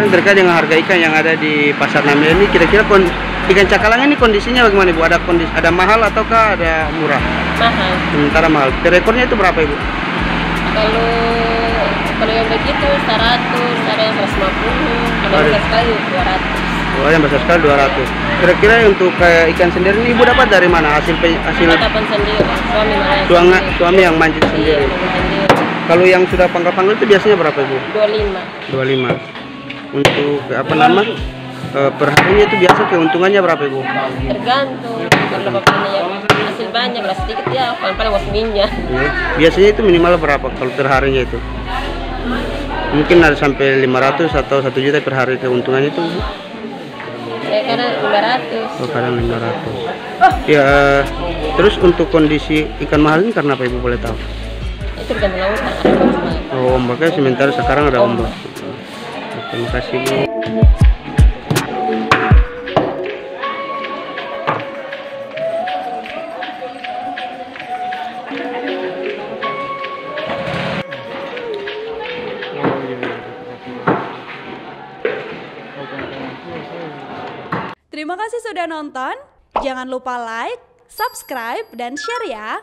Terkait dengan harga ikan yang ada di Pasar Namia ini, kira-kira ikan cakalang ini kondisinya bagaimana Ibu? Ada mahal ataukah ada murah? Mahal. Sementara mahal. Per ekornya itu berapa Ibu? Kalau yang begitu 100, ada yang 150, kalau besar sekali 200. Oh, yang besar sekali 200. Kira-kira untuk ikan sendiri ini Ibu dapat dari mana? Hasil dapat sendiri, suami yang mancing sendiri. Sendiri. Kalau yang sudah pangkal-pangkal itu biasanya berapa Ibu? 25. Untuk per harinya itu biasa keuntungannya berapa Ibu? Tergantung. Kalau bapaknya hasil banyak, belas sedikit ya, paling wasminya. Ya. Biasanya itu minimal berapa kalau per harinya itu? Mungkin ada sampai 500 atau 1 juta per hari keuntungannya itu? Ya kadang 500. Oh, kadang 500. Ya, terus untuk kondisi ikan mahal ini karena apa Ibu boleh tahu? Itu tergantung lautan, ada ombak. Oh, ombaknya sementara sekarang ada ombak. Terima kasih Bu. Terima kasih sudah nonton. Jangan lupa like, subscribe, dan share ya.